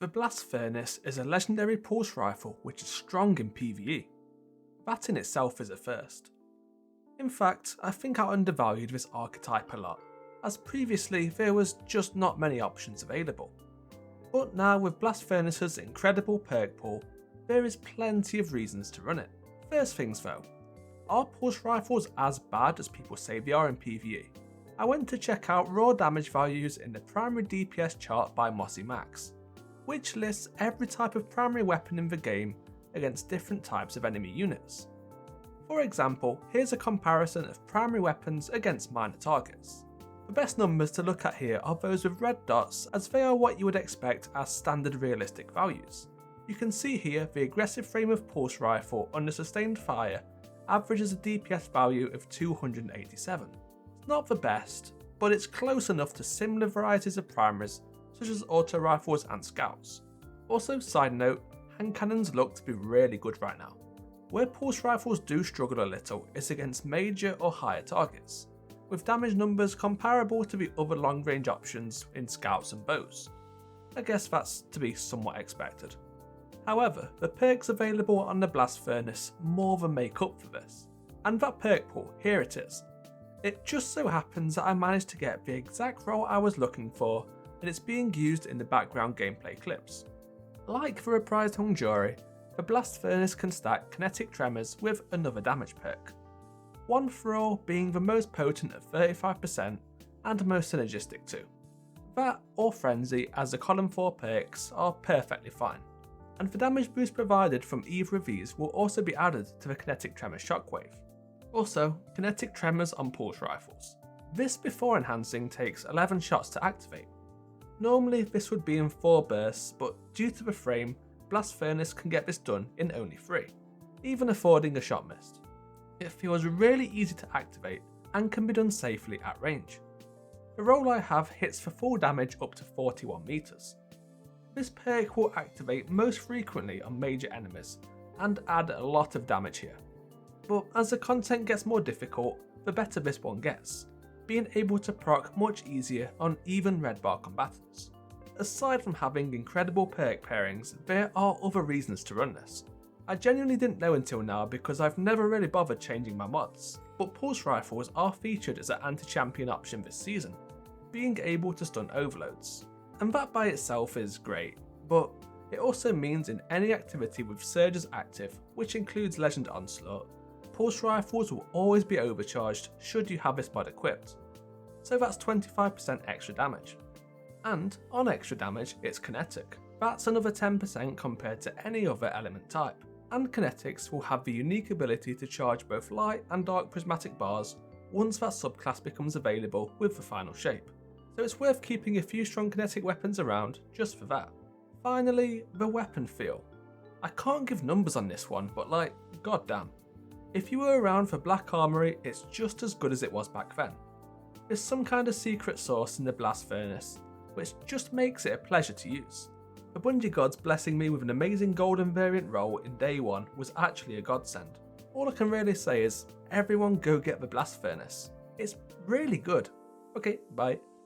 The Blast Furnace is a legendary pulse rifle which is strong in PvE. That in itself is a first. In fact, I think I undervalued this archetype a lot, as previously there was just not many options available. But now with Blast Furnace's incredible perk pool, there is plenty of reasons to run it. First things though, are pulse rifles as bad as people say they are in PvE? I went to check out raw damage values in the primary DPS chart by Mossy Max, which lists every type of primary weapon in the game against different types of enemy units. For example, here's a comparison of primary weapons against minor targets. The best numbers to look at here are those with red dots, as they are what you would expect as standard realistic values. You can see here the aggressive frame of pulse rifle under sustained fire averages a DPS value of 287. It's not the best, but it's close enough to similar varieties of primaries such as auto rifles and scouts. Also, side note, hand cannons look to be really good right now. Where pulse rifles do struggle a little is against major or higher targets, with damage numbers comparable to the other long range options in scouts and bows. I guess that's to be somewhat expected. However, the perks available on the Blast Furnace more than make up for this. And that perk pool, here it is. It just so happens that I managed to get the exact role I was looking for, and it's being used in the background gameplay clips. Like the reprised Hungjury, the Blast Furnace can stack kinetic tremors with another damage perk. One for all being the most potent at 35% and most synergistic too. That or Frenzy as the column 4 perks are perfectly fine, and the damage boost provided from either of these will also be added to the kinetic tremor shockwave. Also, kinetic tremors on pulse rifles. This before enhancing takes 11 shots to activate. Normally this would be in 4 bursts, but due to the frame, Blast Furnace can get this done in only 3, even affording a shot missed. It feels really easy to activate and can be done safely at range. The roll I have hits for full damage up to 41 meters. This perk will activate most frequently on major enemies and add a lot of damage here. But as the content gets more difficult, the better this one gets, being able to proc much easier on even red bar combatants. Aside from having incredible perk pairings, there are other reasons to run this. I genuinely didn't know until now because I've never really bothered changing my mods, but pulse rifles are featured as an anti-champion option this season, being able to stun overloads. And that by itself is great, but it also means in any activity with surges active, which includes Legend Onslaught, pulse rifles will always be overcharged should you have this mod equipped. So that's 25% extra damage. And on extra damage, it's kinetic. That's another 10% compared to any other element type. And kinetics will have the unique ability to charge both light and dark prismatic bars once that subclass becomes available with the final shape. So it's worth keeping a few strong kinetic weapons around just for that. Finally, the weapon feel. I can't give numbers on this one, but like, goddamn. If you were around for Black Armory, it's just as good as it was back then. There's some kind of secret sauce in the Blast Furnace, which just makes it a pleasure to use. The Bungie gods blessing me with an amazing golden variant roll in day 1 was actually a godsend. All I can really say is, everyone go get the Blast Furnace. It's really good. Okay, bye.